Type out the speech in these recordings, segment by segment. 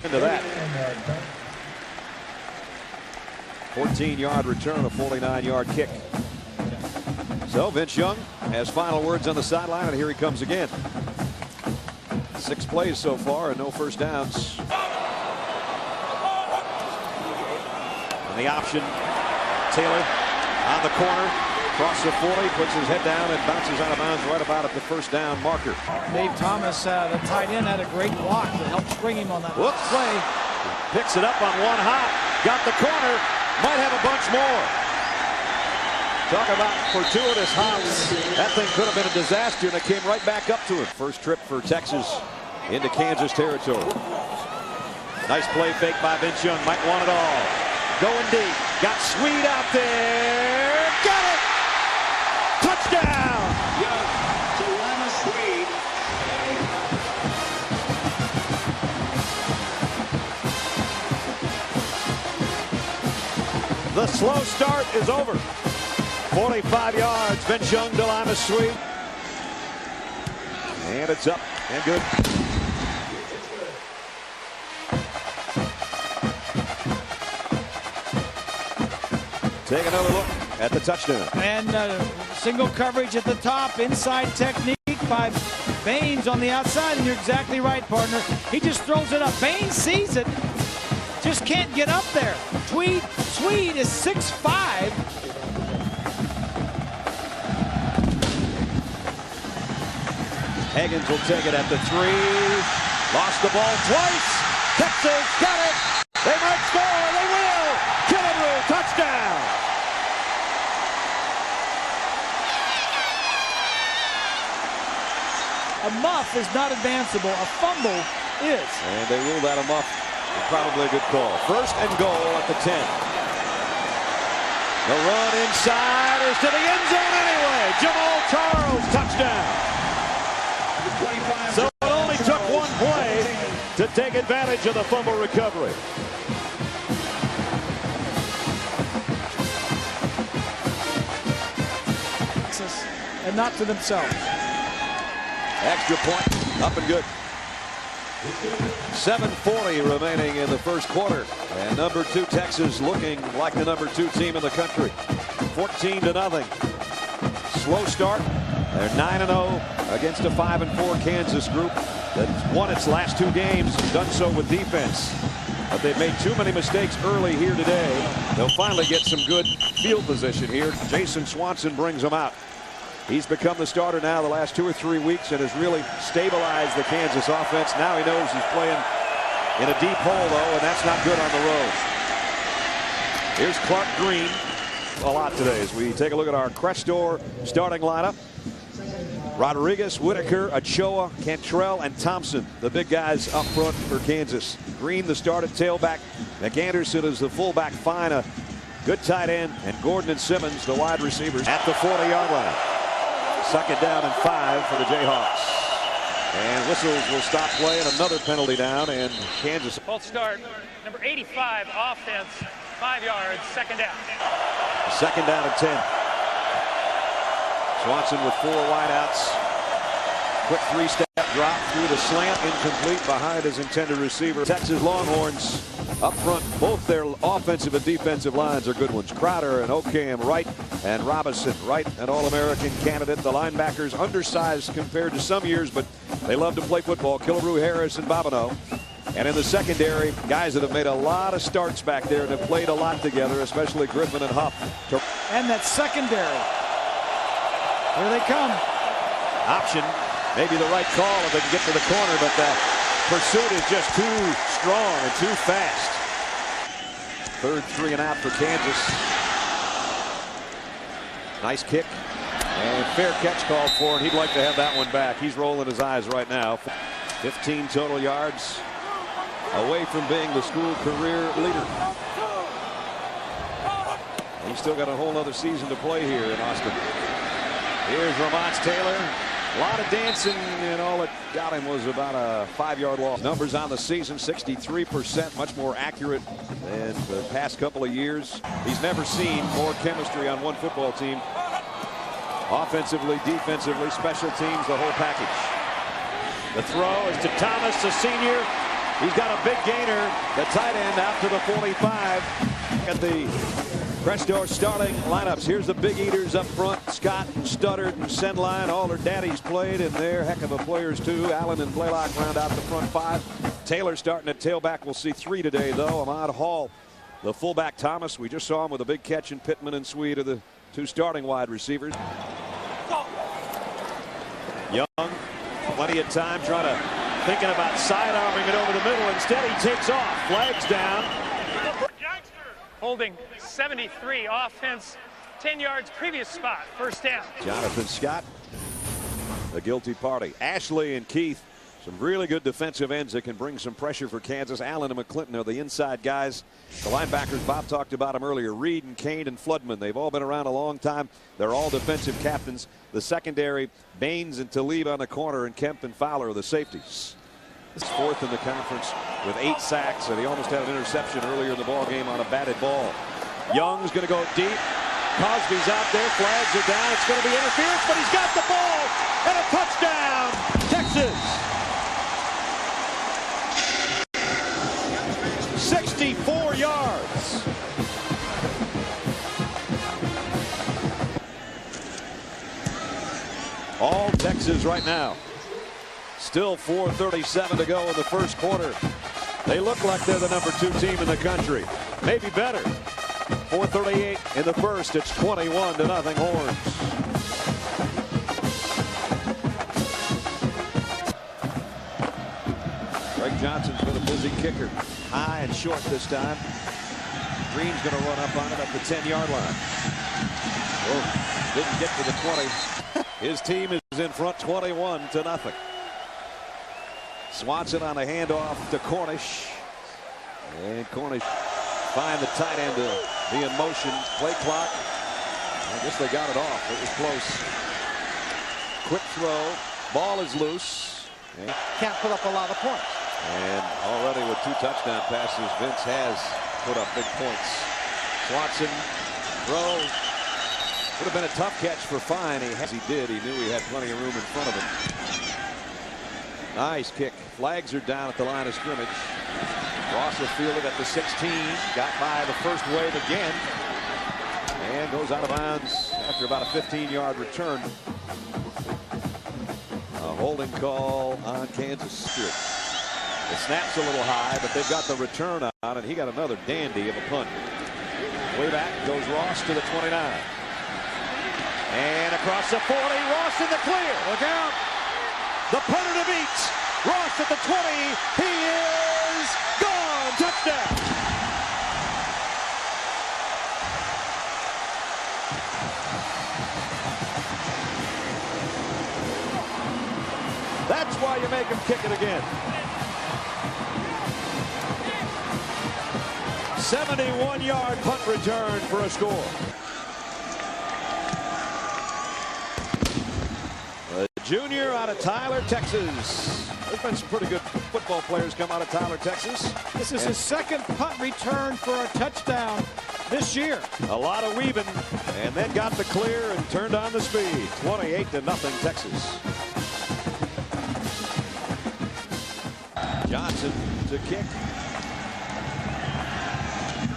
Into that 14-yard return, a 49-yard kick. So Vince Young has final words on the sideline, and here he comes again. 6 plays so far and no first downs. And the option, Taylor on the corner, across the 40, puts his head down and bounces out of bounds right about at the first down marker. Dave Thomas, the tight end, had a great block that helped spring him on that play. Picks it up on one hop, got the corner, might have a bunch more. Talk about fortuitous hops. That thing could have been a disaster, and it came right back up to it. First trip for Texas into Kansas territory. Nice play fake by Vince Young. Might want it all. Going deep. Got Sweet out there. Got it! Touchdown! Young to Lama Sweet. The slow start is over. 45 yards. Vince Young to Lima Sweet. And it's up and good. Take another look at the touchdown. And single coverage at the top, inside technique by Baines on the outside. And you're exactly right, partner. He just throws it up. Baines sees it, just can't get up there. Sweet is 6'5". Higgins will take it at the 3. Lost the ball twice. Texas got it. They might score. They will. Killebrew, touchdown. A muff is not advanceable. A fumble is. And they ruled that a muff. Probably a good call. First and goal at the 10. The run inside is to the end zone anyway. Jamal Charles, touchdown. So it only took one play to take advantage of the fumble recovery. And not to themselves. Extra point, up and good. 7:40 remaining in the first quarter. And number 2 Texas looking like the number 2 team in the country. 14-0. Slow start. They're 9-0 against a 5-4 Kansas group that's won its last 2 games and done so with defense. But they've made too many mistakes early here today. They'll finally get some good field position here. Jason Swanson brings them out. He's become the starter now the last 2 or 3 weeks and has really stabilized the Kansas offense. Now he knows he's playing in a deep hole, though, and that's not good on the road. Here's Clark Green a lot today as we take a look at our Crestor starting lineup. Rodriguez, Whitaker, Ochoa, Cantrell, and Thompson, the big guys up front for Kansas. Green, the start at tailback. McAnderson is the fullback. Fine, a good tight end. And Gordon and Simmons, the wide receivers, at the 40-yard line. Second down and 5 for the Jayhawks. And whistles will stop play, and another penalty down, and Kansas. False start. Number 85, offense, 5 yards, second down. Second down and 10. Swanson with 4 wideouts. Quick 3-step drop through the slant, incomplete behind his intended receiver. Texas Longhorns up front, both their offensive and defensive lines are good ones. Crowder and Ocam, Wright and Robinson. Wright, an All-American candidate. The linebackers undersized compared to some years, but they love to play football. Killebrew, Harris, and Bobineau. And in the secondary, guys that have made a lot of starts back there and have played a lot together, especially Griffin and Huff. And that secondary. Here they come. Option, maybe the right call if they can get to the corner, but the pursuit is just too strong and too fast. Third 3 and out for Kansas. Nice kick and fair catch called for, and he'd like to have that one back. He's rolling his eyes right now. 15 total yards away from being the school career leader. He's still got a whole other season to play here in Austin. Here's Ramon Taylor. A lot of dancing, and all it got him was about a 5-yard loss. Numbers on the season, 63%, much more accurate than the past couple of years. He's never seen more chemistry on one football team. Offensively, defensively, special teams, the whole package. The throw is to Thomas, the senior. He's got a big gainer, the tight end out to the 45. At the Presto starting lineups. Here's the big eaters up front. Scott and Studdard and Senline. All their daddies played, and they're heck of a players too. Allen and Blaylock round out the front five. Taylor starting at tailback. We'll see 3 today though. Ahmad Hall, the fullback. Thomas, we just saw him with a big catch, and Pittman and Sweet are the 2 starting wide receivers. Young, plenty of time thinking about sidearming it over the middle. Instead, he takes off. Flags down. Holding 73 offense, 10 yards previous spot, first down. Jonathan Scott, the guilty party. Ashley and Keith, some really good defensive ends that can bring some pressure for Kansas. Allen and McClinton are the inside guys. The linebackers, Bob talked about them earlier. Reed and Kane and Floodman. They've all been around a long time. They're all defensive captains. The secondary, Baines and Talib on the corner, and Kemp and Fowler are the safeties. It's 4th in the conference with 8 sacks, and he almost had an interception earlier in the ball game on a batted ball. Young's going to go deep. Cosby's out there. Flags are down. It's going to be interference, but he's got the ball and a touchdown. Texas. 64 yards. All Texas right now. Still 4:37 to go in the first quarter. They look like they're the number 2 team in the country. Maybe better. 4:38 in the first. It's 21-0 Horns. Greg Johnson's been a busy kicker. High and short this time. Green's going to run up on it at the 10-yard line. Oh, didn't get to the 20. His team is in front 21-0. Swanson on a handoff to Cornish. And Cornish find the tight end to be in motion. Play clock. I guess they got it off. It was close. Quick throw. Ball is loose. And Can't put up a lot of points. And already with 2 touchdown passes, Vince has put up big points. Swanson throw. Would have been a tough catch for Fine. He did. He knew he had plenty of room in front of him. Nice kick. Flags are down at the line of scrimmage. Ross will field it at the 16. Got by the first wave again. And goes out of bounds after about a 15-yard return. A holding call on Kansas Spirit. The snap's a little high, but they've got the return on, and he got another dandy of a punt. Way back goes Ross to the 29. And across the 40, Ross in the clear. Look out. The punter to beat. Ross at the 20. He is gone. Touchdown. That's why you make him kick it again. 71-yard punt return for a score. A junior out of Tyler, Texas. There's been some pretty good football players come out of Tyler, Texas. This is his second punt return for a touchdown this year. A lot of weaving, and then got the clear and turned on the speed. 28-0 Texas. Johnson to kick.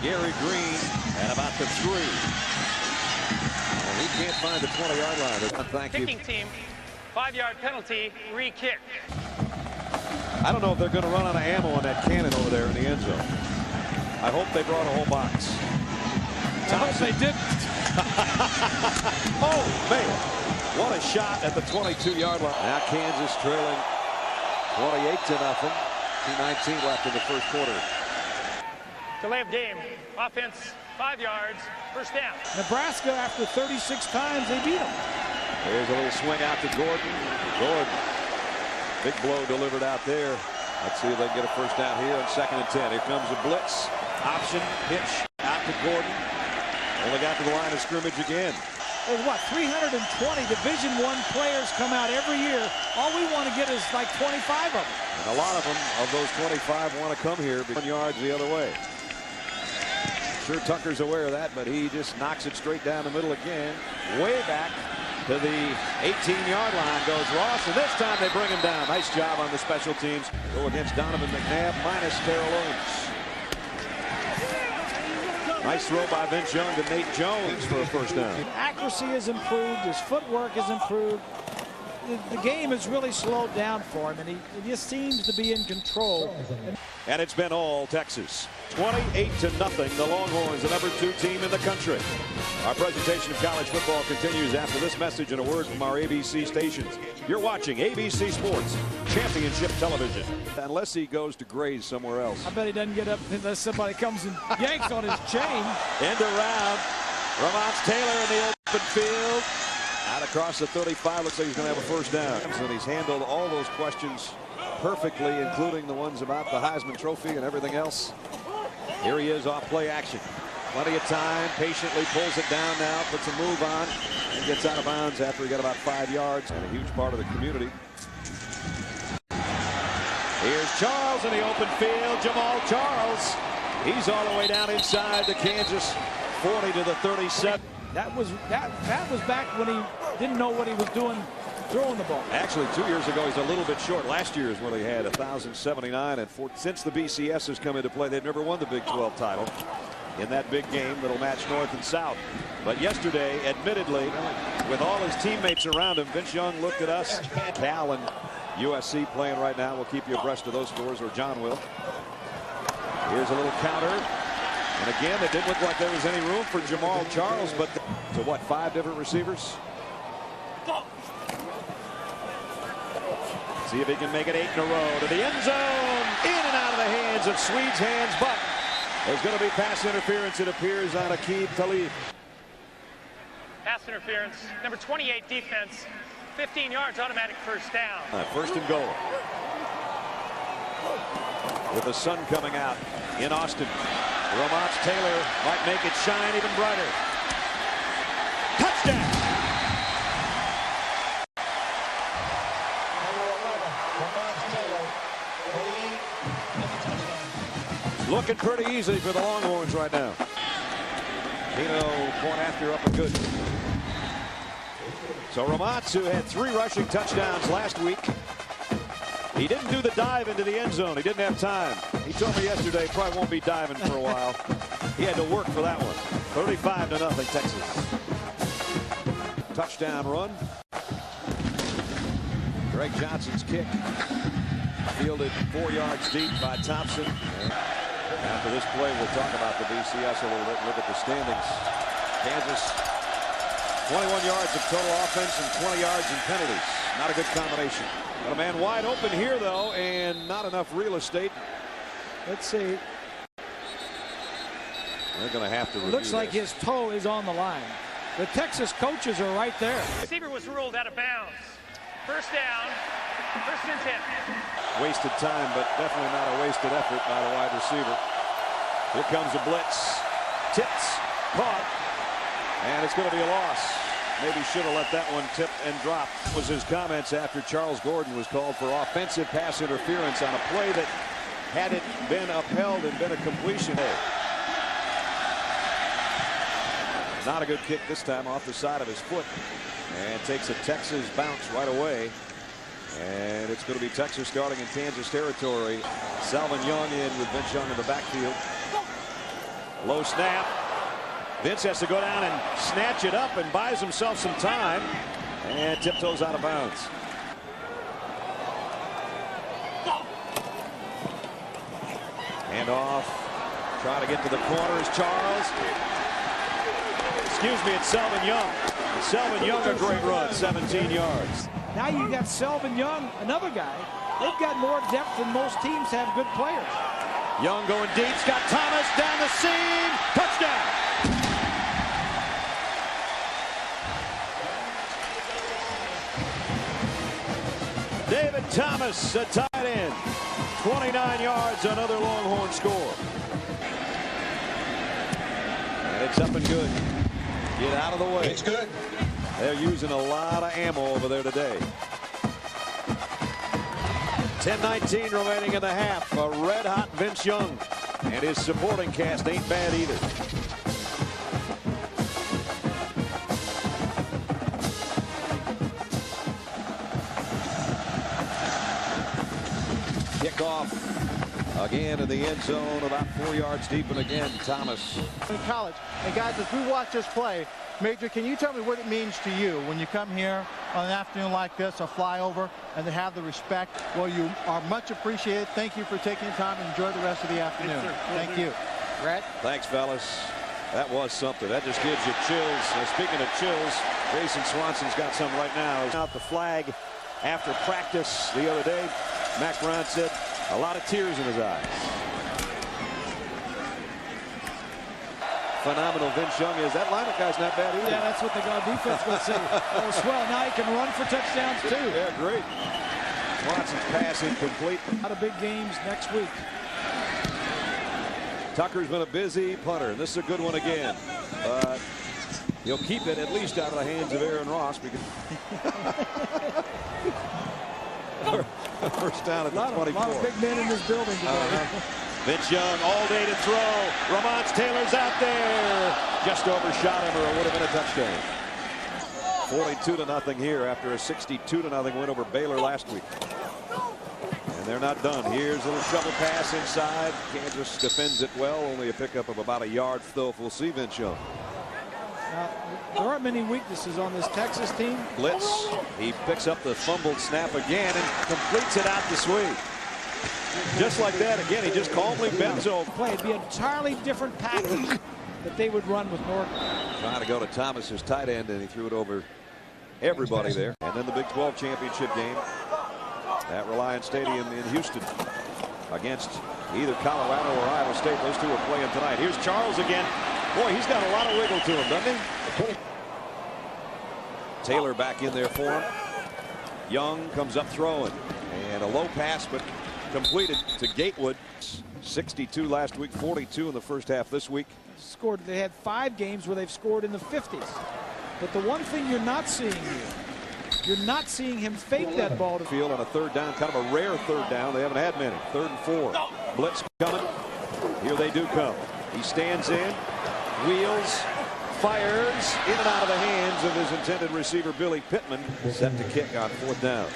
Gary Green at about the 3. And he can't find the 20-yard line. Thank you. Kicking team, 5-yard penalty, re-kick. I don't know if they're going to run out of ammo on that cannon over there in the end zone. I hope they brought a whole box. I hope they didn't. Oh, man. What a shot at the 22-yard line. Now Kansas trailing 28-0. 2:19 left in the first quarter. Delay of game, offense, 5 yards, first down. Nebraska, after 36 times, they beat them. There's a little swing out to Gordon. Gordon. Big blow delivered out there. Let's see if they can get a first down here on 2nd and 10. Here comes a blitz. Option, pitch out to Gordon. Only got to the line of scrimmage again. There's what, 320 Division I players come out every year. All we want to get is like 25 of them. And a lot of them, of those 25, want to come here 1 yards the other way. Sure, Tucker's aware of that, but he just knocks it straight down the middle again. Way back To the 18-yard line goes Ross, and this time they bring him down. Nice job on the special teams. Go against Donovan McNabb minus Terrell Owens. Nice throw by Vince Young to Nate Jones for a first down. Accuracy has improved. His footwork has improved. The game has really slowed down for him, and he just seems to be in control. And it's been all Texas. 28-0. The Longhorns, the number 2 team in the country. Our presentation of college football continues after this message and a word from our ABC stations. You're watching ABC Sports Championship Television. Unless he goes to graze somewhere else. I bet he doesn't get up unless somebody comes and yanks on his chain. End around. Ramon Taylor in the open field. Out across the 35. Looks like he's going to have a first down. And he's handled all those questions perfectly, including the ones about the Heisman Trophy and everything else. Here he is off play action. Plenty of time. Patiently pulls it down now. Puts a move on. And gets out of bounds after he got about 5 yards. And a huge part of the community. Here's Charles in the open field. Jamal Charles. He's all the way down inside the Kansas 40 to the 37. That was back when he didn't know what he was doing throwing the ball. Actually, 2 years ago, he's a little bit short. Last year is when he had 1,079. And since the BCS has come into play, they've never won the Big 12 title in that big game that'll match North and South. But yesterday, admittedly, with all his teammates around him, Vince Young looked at us. Cal and USC playing right now. We'll keep you abreast of those scores, or John will. Here's a little counter. And again, it didn't look like there was any room for Jamal Charles, but to what, 5 different receivers? See if he can make it 8 in a row to the end zone. In and out of the hands of Swede's hands, but there's going to be pass interference, it appears, on Aqib Talib. Pass interference. Number 28 defense. 15 yards, automatic first down. First and goal. With the sun coming out in Austin. Ramon Taylor might make it shine even brighter. Touchdown! Looking pretty easy for the Longhorns right now. Pino point after up and good. So Ramon, who had 3 rushing touchdowns last week, he didn't do the dive into the end zone. He didn't have time. He told me yesterday he probably won't be diving for a while. He had to work for that one. 35-0 Texas. Touchdown run. Greg Johnson's kick. Fielded 4 yards deep by Thompson. After this play, we'll talk about the BCS a little bit. Look at the standings. Kansas, 21 yards of total offense and 20 yards in penalties. Not a good combination. A man wide open here, though, and not enough real estate. Let's see. They're going to have to review Looks like this. his toe is on the line. The Texas coaches are right there. Receiver was ruled out of bounds. First down. First and 10. Wasted time, but definitely not a wasted effort by the wide receiver. Here comes a blitz. Tipped, caught, and it's going to be a loss. Maybe should have let that one tip and drop. That was his comments after Charles Gordon was called for offensive pass interference on a play that, had it been upheld and been a completion. Not a good kick this time, off the side of his foot, and takes a Texas bounce right away. And it's going to be Texas starting in Kansas territory. Salvin Young in with Vince Young in the backfield. Low snap. Vince has to go down and snatch it up and buys himself some time. And tiptoes out of bounds. Hand off. Trying to get to the corner is Charles. Excuse me, it's Selvin Young. Selvin Young, a great run, 17 yards. Now you got Selvin Young, another guy. They've got more depth than most teams have good players. Young going deep. Scott Thomas down the seam. Touchdown. David Thomas, a tight end. 29 yards, another Longhorn score. And it's up and good. Get out of the way. It's good. They're using a lot of ammo over there today. 10:19 remaining in the half. A red-hot Vince Young and his supporting cast ain't bad either. Again in the end zone, about 4 yards deep, and again Thomas. In college, and guys, as we watch this play, Major, can you tell me what it means to you when you come here on an afternoon like this, a flyover, and to have the respect? Well, you are much appreciated. Thank you for taking the time and enjoy the rest of the afternoon. Thank you. Brett? Thanks, fellas. That was something. That just gives you chills. Speaking of chills, Jason Swanson's got some right now. Out the flag after practice the other day. Mac Brown said a lot of tears in his eyes. Phenomenal Vince Young is. That lineup guy's not bad either. Yeah, that's what the guard defense would say. Oh, swell. Now he can run for touchdowns, too. Yeah, great. Watson's pass incomplete. A lot of big games next week. Tucker's been a busy punter. This is a good one again. He'll keep it at least out of the hands of Aaron Ross. Because first down at the 24. A lot of big men in this building today. Vince Young all day to throw. Ramon Taylor's out there. Just overshot him, or it would have been a touchdown. 42-0 here after a 62-0 win over Baylor last week. And they're not done. Here's a little shovel pass inside. Kansas defends it well. Only a pickup of about a yard. Still, we'll see Vince Young. There aren't many weaknesses on this Texas team. Blitz. He picks up the fumbled snap again and completes it out to Sweet. Just like that again, he just calmly bends over. It'd be an entirely different package that they would run with Norton. Trying to go to Thomas's tight end, and he threw it over everybody there. And then the Big 12 championship game at Reliant Stadium in Houston against either Colorado or Iowa State. Those two are playing tonight. Here's Charles again. Boy, he's got a lot of wiggle to him, doesn't he? Taylor back in there for him. Young comes up throwing, and a low pass, but completed to Gatewood. 62 last week, 42 in the first half this week. They had 5 games where they've scored in the 50s. But the one thing you're not seeing here, you're not seeing him fake that ball to field on a third down, kind of a rare third down. They haven't had many. 3rd and 4. Blitz coming. Here they do come. He stands in, wheels, fires in and out of the hands of his intended receiver, Billy Pittman, set to kick on 4th down.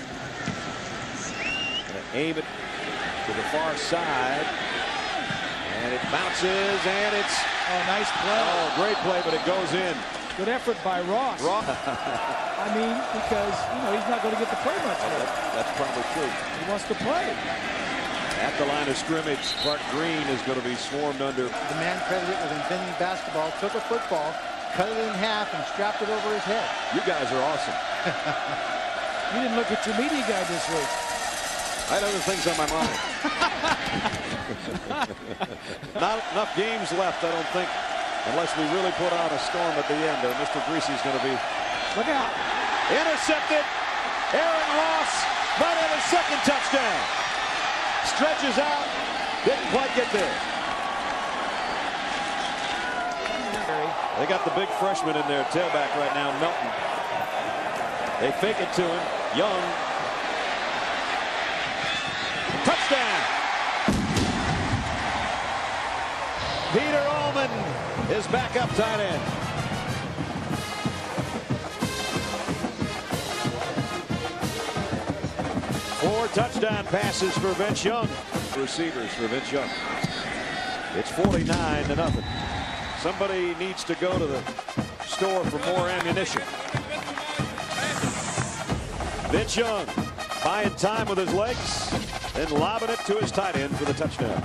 Gonna aim it to the far side, and it bounces, and it's nice play. Oh, great play, but it goes in. Good effort by Ross. I mean, because he's not going to get to play much. That's probably true. He wants to play. At the line of scrimmage, Clark Green is going to be swarmed under. The man credited with inventing basketball took a football, cut it in half, and strapped it over his head. You guys are awesome. You didn't look at your media guy this week. I had other things on my mind. Not enough games left, I don't think, unless we really put on a storm at the end. Mr. Greasy's going to be. Look out. Intercepted. Aaron Ross, but in a second touchdown. Stretches out. Didn't quite get there. They got the big freshman in there, tailback right now, Melton. They fake it to him. Young. Touchdown. Peter Allman is backup tight end. Four touchdown passes for Vince Young. Receivers for Vince Young. It's 49-0. Somebody needs to go to the store for more ammunition. Vince Young buying time with his legs and lobbing it to his tight end for the touchdown.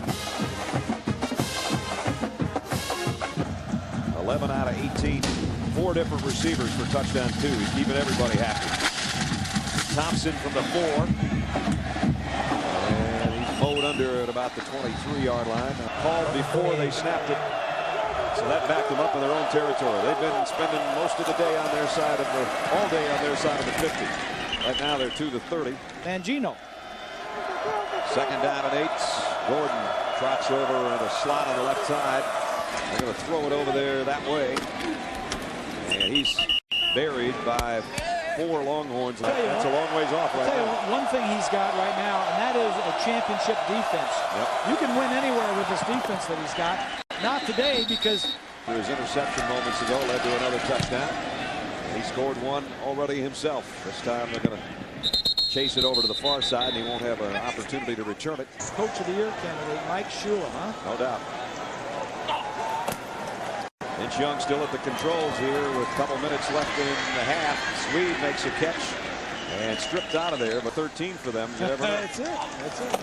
11 out of 18. 4 different receivers for touchdown 2. He's keeping everybody happy. Thompson from the 4. And he's mowed under at about the 23-yard line. Called before they snapped it. So that backed them up in their own territory. They've been spending most of the day on their side of the, all day on their side of the 50. Right now they're to the 30. Mangino. 2nd down and 8. Gordon trots over in a slot on the left side. They're going to throw it over there that way. And he's buried by 4 Longhorns. That's a long ways off right now. One thing he's got right now, and that is a championship defense. Yep. You can win anywhere with this defense that he's got. Not today, because his interception moments ago led to another touchdown. He scored one already himself. This time they're going to chase it over to the far side, and he won't have an opportunity to return it. Coach of the Year candidate Mike Shula, huh? No doubt. Vince Young still at the controls here with a couple minutes left in the half. Swede makes a catch and stripped out of there, but 13 for them. You never know. That's it. That's it.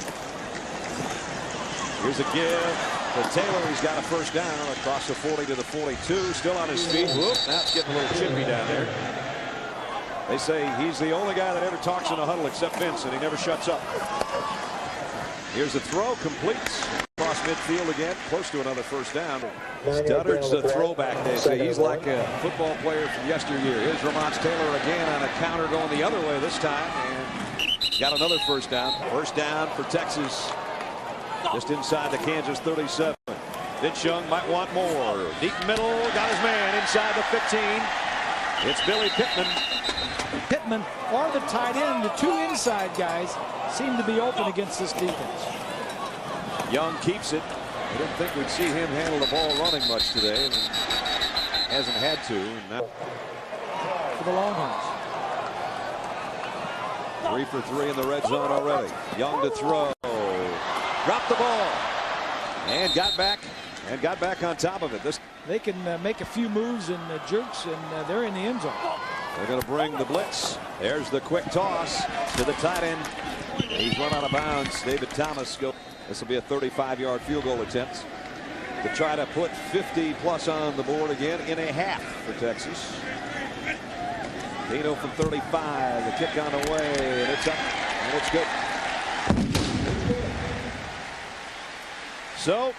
Here's a give to Taylor. He's got a first down across the 40 to the 42. Still on his feet. Whoop, now it's getting a little chippy down there. They say he's the only guy that ever talks in a huddle except Vince, and he never shuts up. Here's a throw, completes across midfield again, close to another first down. Studdard's a throwback, they say. He's like a football player from yesteryear. Here's Ramon Taylor again on a counter going the other way this time, and got another first down. First down for Texas, just inside the Kansas 37. Vince Young might want more. Deep middle, got his man inside the 15. It's Billy Pittman or the tight end, the two inside guys, seem to be open against this defense. Young keeps it. I didn't think we'd see him handle the ball running much today, and hasn't had to. And now for the Longhorns. 3 for 3 in the red zone already. Young to throw. Dropped the ball and got back on top of it. They can make a few moves and jerks, and they're in the end zone. They're going to bring the blitz. There's the quick toss to the tight end. He's run out of bounds. David Thomas. This will be a 35-yard field goal attempt to try to put 50 plus on the board again in a half for Texas. Dino from 35. The kick on the way, and it's up, and it's good. So,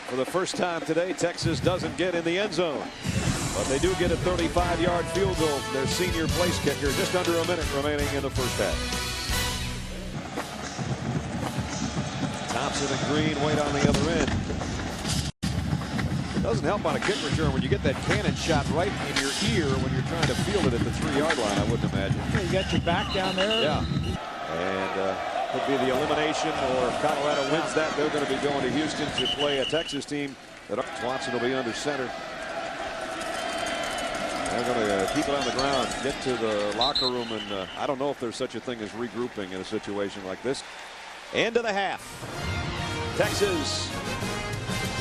for the first time today, Texas doesn't get in the end zone. But they do get a 35-yard field goal from their senior place kicker. Just under a minute remaining in the first half. Thompson and Green wait on the other end. It doesn't help on a kick return when you get that cannon shot right in your ear when you're trying to field it at the 3-yard line, I wouldn't imagine. Yeah, you got your back down there. Yeah. And could be the elimination, or if Colorado wins that, they're going to be going to Houston to play a Texas team that Swanson will be under center. They're going to keep it on the ground, get to the locker room, and I don't know if there's such a thing as regrouping in a situation like this. End of the half. Texas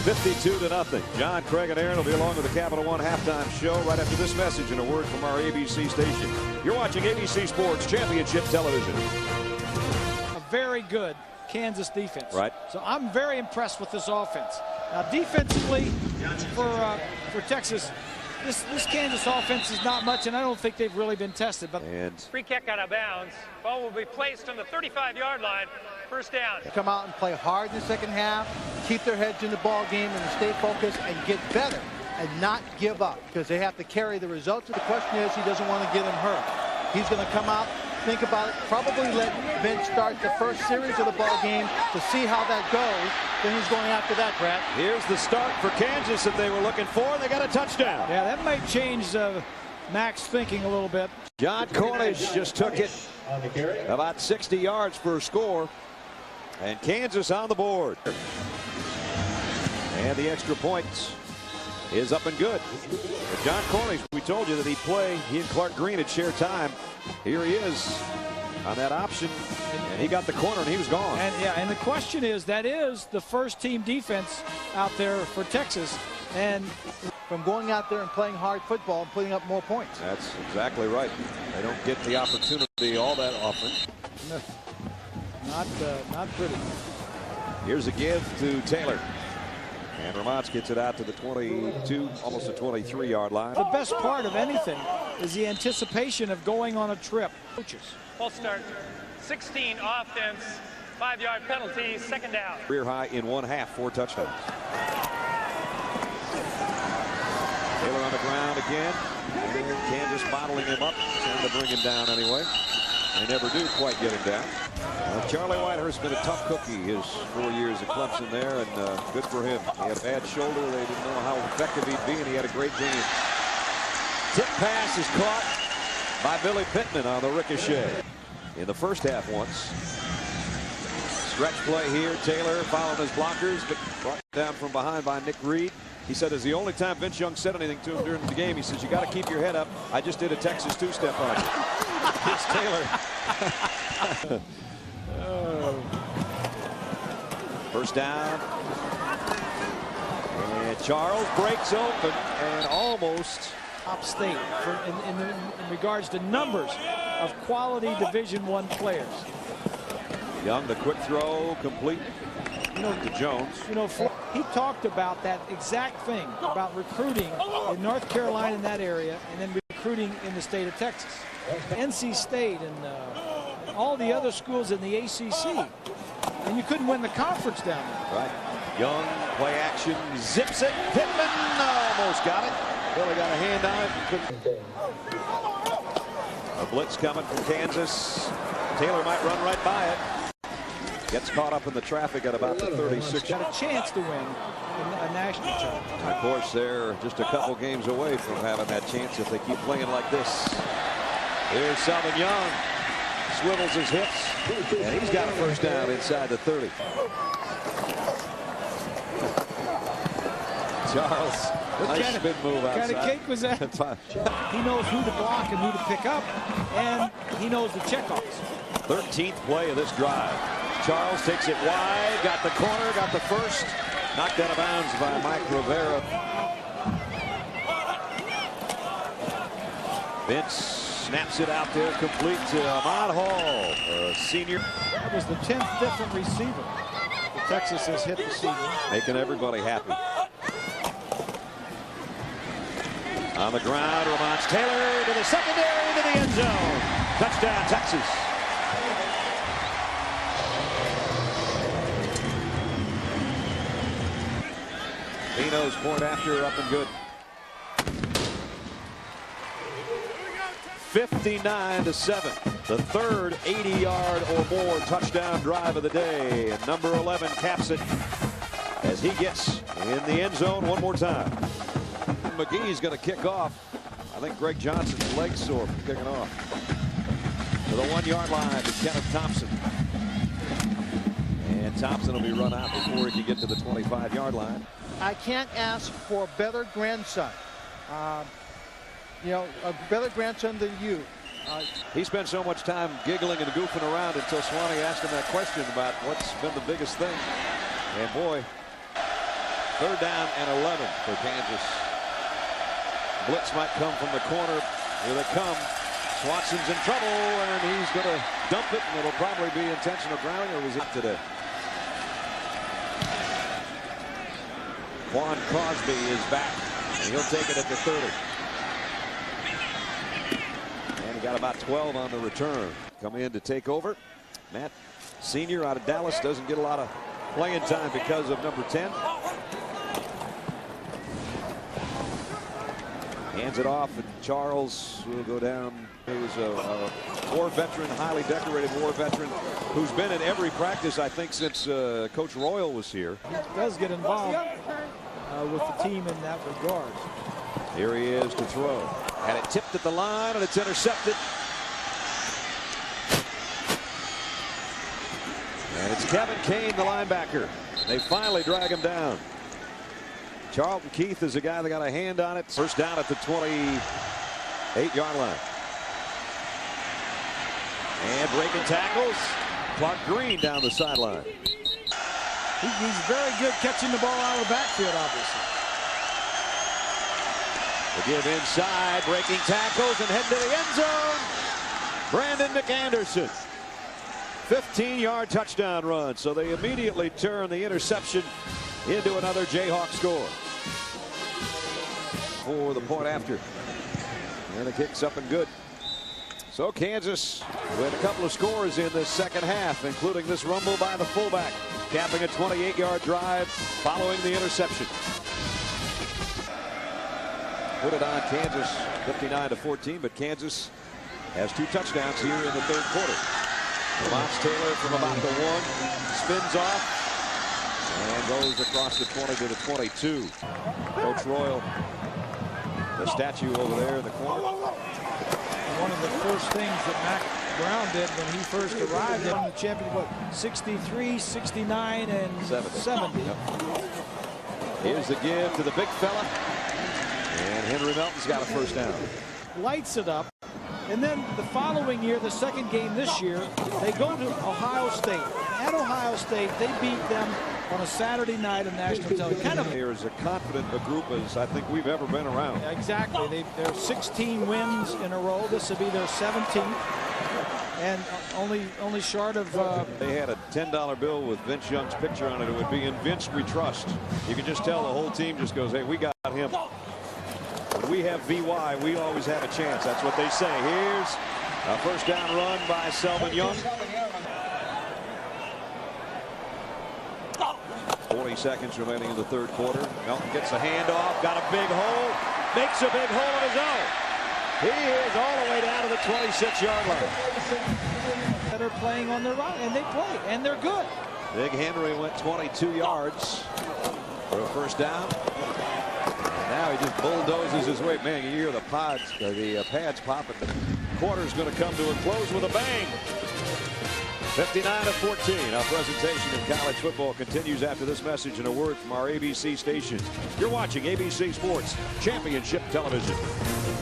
52-0. John, Craig, and Aaron will be along with the Capital One halftime show right after this message and a word from our ABC station. You're watching ABC Sports Championship Television. A very good Kansas defense. Right. So I'm very impressed with this offense. Now defensively for Texas, this Kansas offense is not much, and I don't think they've really been tested. But free kick out of bounds. Ball will be placed on the 35-yard line. First down. Come out and play hard in the second half, keep their heads in the ball game and stay focused and get better and not give up, because they have to carry the results. The question is, he doesn't want to get him hurt. He's going to come out, think about it, probably let Vince start the first series of the ball game to see how that goes. Then he's going after that, Brad. Here's the start for Kansas that they were looking for. They got a touchdown. Yeah, that might change Mac's thinking a little bit. John Cornish just took it about 60 yards for a score. And Kansas on the board. And the extra points is up and good. But John Cornish, we told you that he'd play. He and Clark Green had shared time. Here he is on that option. And he got the corner and he was gone. And the question is, that is the first team defense out there for Texas. And from going out there and playing hard football and putting up more points. That's exactly right. They don't get the opportunity all that often. No. Not pretty. Here's a give to Taylor. And Ramon gets it out to the 22, almost the 23-yard line. The best part of anything is the anticipation of going on a trip. Coaches. False start. 16 offense, 5-yard penalty, second down. Career high in one half, 4 touchdowns. Taylor on the ground again. And Kansas bottling him up, trying to bring him down anyway. They never do quite get him down. Charlie Whitehurst's been a tough cookie his 4 years at Clemson there, and good for him. He had a bad shoulder. They didn't know how effective he'd be, and he had a great game. Tip pass is caught by Billy Pittman on the ricochet. In the first half once. Stretch play here. Taylor following his blockers, but brought down from behind by Nick Reed. He said it's the only time Vince Young said anything to him during the game. He says, you got to keep your head up. I just did a Texas two-step on you. Here's Taylor. First down. And Charles breaks open and almost Upstate in regards to numbers of quality Division I players. Young, the quick throw, complete to Jones. You know, he talked about that exact thing, about recruiting in North Carolina in that area, and then recruiting in the state of Texas. NC State and all the other schools in the ACC. And you couldn't win the conference down there. Right. Young, play action, zips it. Pittman almost got it. Billy got a hand on it. A blitz coming from Kansas. Taylor might run right by it. Gets caught up in the traffic at about the 36. Got a chance to win a national title. Of course, they're just a couple games away from having that chance if they keep playing like this. Here's Southern Young. Swivels his hips, and he's got a first down inside the 30. Charles, nice spin move outside. What kind of cake was that? He knows who to block and who to pick up, and he knows the checkoffs. 13th play of this drive. Charles takes it wide, got the corner, got the first, knocked out of bounds by Mike Rivera. Vince snaps it out there, complete to Ahmad Hall, a senior. That was the 10th different receiver that Texas has hit this season. Making everybody happy. On the ground, Ramon Taylor to the secondary, into the end zone. Touchdown, Texas. Pino's point after, up and good. 59-7. The third 80-yard or more touchdown drive of the day. And number 11 caps it as he gets in the end zone one more time. McGee's going to kick off. I think Greg Johnson's leg sore from kicking off. To the 1 yard line to Kenneth Thompson. And Thompson will be run out before he can get to the 25 yard line. I can't ask for a better grandson. You know, a better grandson than you. He spent so much time giggling and goofing around until Swanee asked him that question about what's been the biggest thing. And boy, 3rd down and 11 for Kansas. Blitz might come from the corner. Here they come. Swanson's in trouble, and he's going to dump it, and it'll probably be intentional grounding, or was it today? Quan Crosby is back, and he'll take it at the 30. And he got about 12 on the return. Come in to take over. Matt, senior out of Dallas, doesn't get a lot of playing time because of number 10. Hands it off, and Charles will go down. He was a war veteran, highly decorated war veteran, who's been in every practice, I think, since Coach Royal was here. He does get involved with the team in that regard. Here he is to throw. And it tipped at the line, and it's intercepted. And it's Kevin Kane, the linebacker. They finally drag him down. Charlton Keith is the guy that got a hand on it. First down at the 28 yard line. And breaking tackles. Clark Green down the sideline. He's very good catching the ball out of the backfield, obviously. They give inside, breaking tackles, and head to the end zone. Brandon McAnderson. 15-yard touchdown run. So they immediately turn the interception into another Jayhawk score. For the point after. And the kick's up and good. So Kansas with a couple of scores in the second half, including this rumble by the fullback, capping a 28-yard drive following the interception. Put it on Kansas 59-14, but Kansas has 2 touchdowns here in the 3rd quarter. Lamont Taylor from about the 1 spins off and goes across the 20 to the 22. Coach Royal, the statue over there in the corner. One of the first things that Mac Brown did when he first arrived in the championship, 63, 69, and 70. Yep. Here's the give to the big fella. And Henry Melton's got a first down. Lights it up And then the following year, the second game this year, they go to Ohio State. At Ohio State, they beat them on a Saturday night in national television. Kind of here is as confident a group as I think we've ever been around. Exactly. They're 16 wins in a row. This will be their 17th. And only short of... They had a $10 bill with Vince Young's picture on it. It would be "In Vince We Trust." You can just tell the whole team just goes, hey, we got him. When we have VY, we always have a chance. That's what they say. Here's a first down run by Selvin Young. 40 seconds remaining in the third quarter. Melton gets a handoff, got a big hole, makes a big hole of his own. He is all the way down to the 26-yard line. That are playing on their right, and they play, and they're good. Big Henry went 22 yards for a first down. Now he just bulldozes his way. Man, you hear the pads popping. The quarter's going to come to a close with a bang. 59-14. Our presentation in college football continues after this message and a word from our ABC stations. You're watching ABC Sports Championship Television.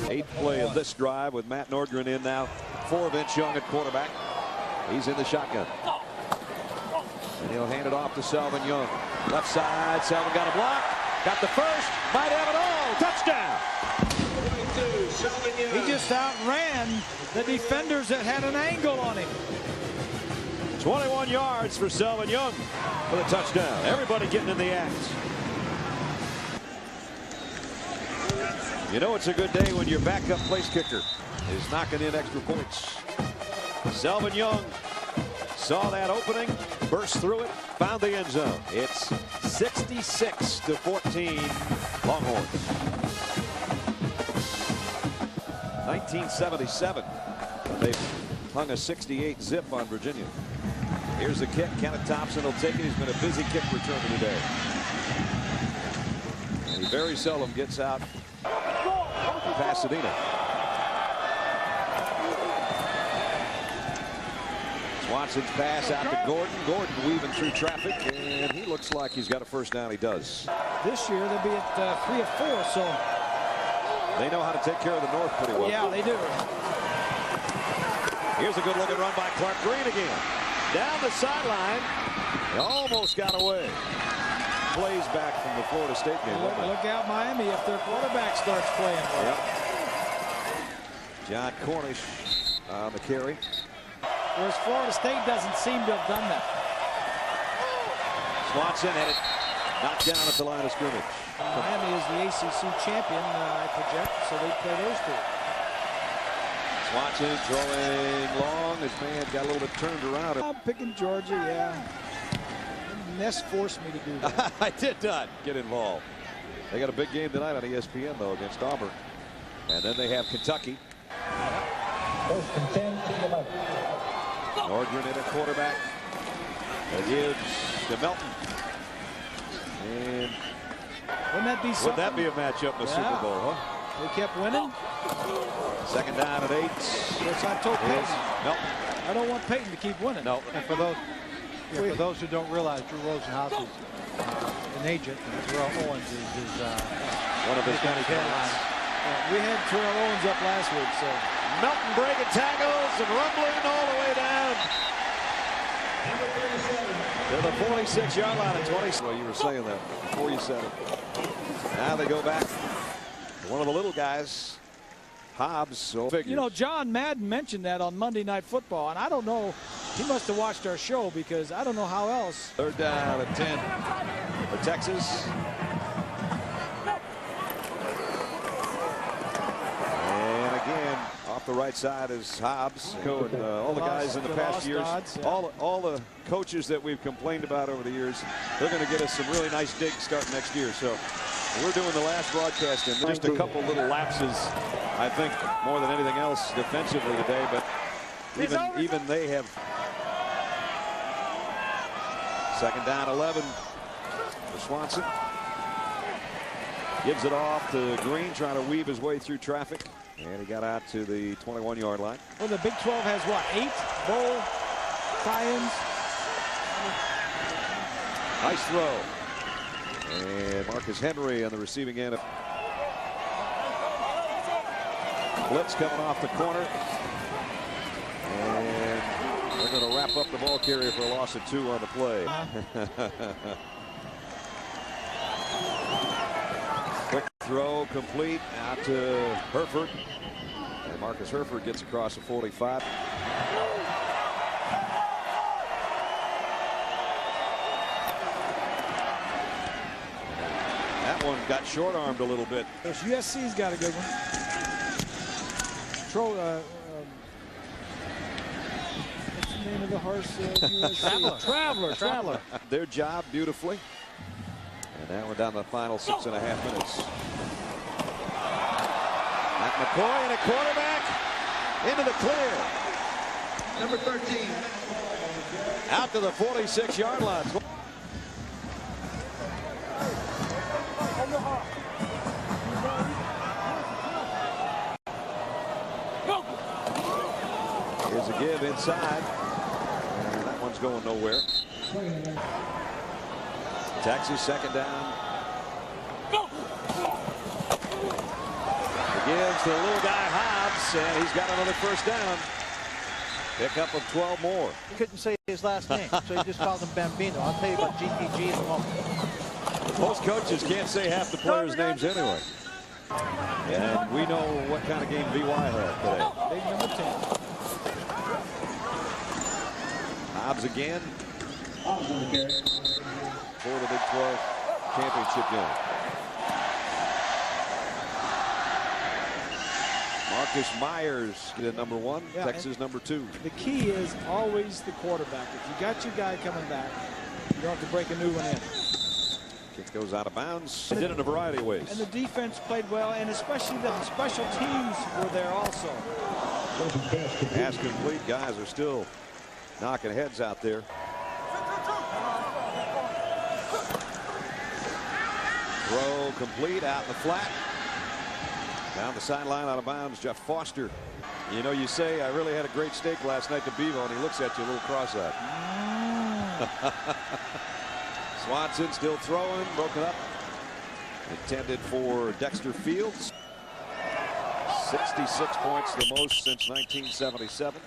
8th play of this drive with Matt Nordgren in now for Vince Young at quarterback. He's in the shotgun. And he'll hand it off to Selvin Young. Left side, Selvin got a block. Got the first, might have it all. Touchdown! He just outran the defenders that had an angle on him. 21 yards for Selvin Young for the touchdown. Everybody getting in the act. You know it's a good day when your backup place kicker is knocking in extra points. Selvin Young saw that opening, burst through it, found the end zone. It's 66-14 Longhorns. 1977. They hung a 68 zip on Virginia. Here's the kick. Kenneth Thompson will take it. He's been a busy kick returner today. And he very seldom gets out for Pasadena. Swanson's pass out to Gordon. Gordon weaving through traffic, and he looks like he's got a first down. He does. This year they'll be at 3 of 4, so they know how to take care of the North pretty well. Yeah, they do. Here's a good looking run by Clark Green again. Down the sideline. He almost got away. Plays back from the Florida State game. Look out, Miami, if their quarterback starts playing. Yep. John Cornish on the carry. Whereas Florida State doesn't seem to have done that. Swanson had it knocked down at the line of scrimmage. Miami is the ACC champion, I project, so they play those two. Swanson throwing long. His man got a little bit turned around. I'm picking Georgia, yeah. Ness forced me to do that. I did not get involved. They got a big game tonight on ESPN, though, against Auburn. And then they have Kentucky. Nordgren in at quarterback. That gives to Melton. And wouldn't that be something? Would that be a matchup in the Super Bowl, huh? They kept winning. Second down at 8. Yes, I told Peyton. Melton. I don't want Peyton to keep winning. No. And for those who don't realize, Drew Rosenhaus is an agent, and Terrell Owens is one of his many headlines. We had Terrell Owens up last week, so. Melton breaking tackles and rumbling all the way down to the 46-yard line at 20. Well, you were saying that before you said it. Now they go back. One of the little guys, Hobbs. So you know, John Madden mentioned that on Monday Night Football, and I don't know. He must have watched our show because I don't know how else. Third down at 10 for Texas. And again, off the right side is Hobbs. And all the guys in the past years, all the coaches that we've complained about over the years, they're going to get us some really nice digs starting next year. So we're doing the last broadcast and just a couple little lapses, I think, more than anything else defensively today. But even they have. Second down 11 for Swanson. Gives it off to Green, trying to weave his way through traffic. And he got out to the 21-yard line. Well, the Big 12 has what, 8 bowl tie-ins? Nice throw. And Marcus Henry on the receiving end. Blitz coming off the corner. And they're going to wrap up the ball carrier for a loss of 2 on the play. Quick throw complete out to Herford. And Marcus Herford gets across the 45. That one got short-armed a little bit. USC's got a good one. What's the name of the horse? USC? Traveler. Their job beautifully. And now we're down to the final 6.5 minutes. Matt McCoy and a quarterback into the clear. Number 13. Out to the 46-yard line. Here's a give inside. And that one's going nowhere. Texas second down. The gives to the little guy Hobbs, and he's got another first down. Pickup of 12 more. He couldn't say his last name, so he just called him Bambino. I'll tell you about GPG in a moment. Most coaches can't say half the players' names anyway. And we know what kind of game VY had today. Big number 10. Hobbs again for the Big 12 championship game. Marcus Myers at number 1, Yeah, Texas number 2. The key is always the quarterback. If you got your guy coming back, you don't have to break a new one in. Kick goes out of bounds. They did it in a variety of ways. And the defense played well, and especially the special teams were there also. Pass complete. Guys are still knocking heads out there. Throw complete out in the flat. Down the sideline, out of bounds. Jeff Foster. You know, you say, I really had a great steak last night to Bevo, and he looks at you a little cross-eyed. Swanson still throwing, broken up. Intended for Dexter Fields. 66 points, the most since 1977.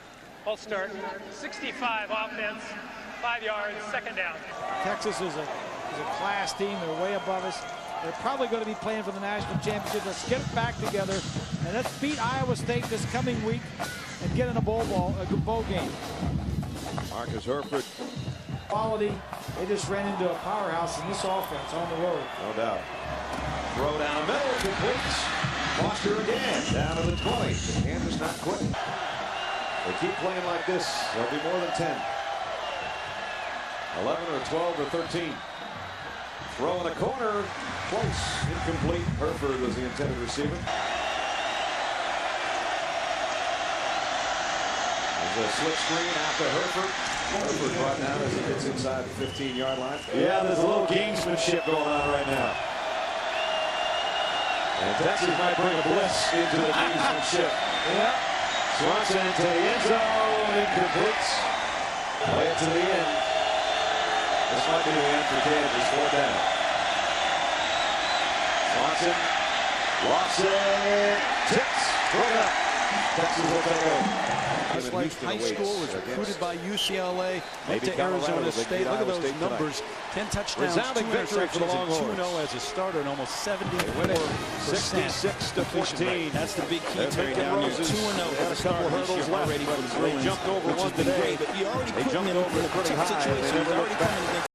Full start. 65 offense, 5 yards, second down. Texas is a class team. They're way above us. They're probably going to be playing for the national championship. Let's get it back together, and let's beat Iowa State this coming week and get in a bowl game. Marcus Herford. Quality. They just ran into a powerhouse in this offense on the road. No doubt. Throw down the middle, complete. Foster again, down to the 20. The Kansas not quitting. They keep playing like this, there'll be more than 10. 11 or 12 or 13. Throw in the corner, close, incomplete. Herford was the intended receiver. There's a slip screen out to Herford. Herford brought down as he gets inside the 15-yard line. Yeah, there's a little gamesmanship going on right now. And Texas might bring a blitz into the gamesmanship. Yeah. Swanson to the end zone, incomplete. Play it to the end. This might be the end for Kansas. 4th down. Swanson lost it. Tips. Throw it up. Texas will take over. Just like high school was recruited by UCLA, went to Arizona State. Look at those numbers. 10 touchdowns, 2 interceptions, and 2-0 as a starter, and almost 74%. 66-14. That's the big key, Terry. Down here, 2-0 They for had the a couple start hurdles left, already for the but they Bruins, jumped over which one has been today. great, but you already They put jumped them in over it pretty tough high, and they situations. never Already looked coming back. against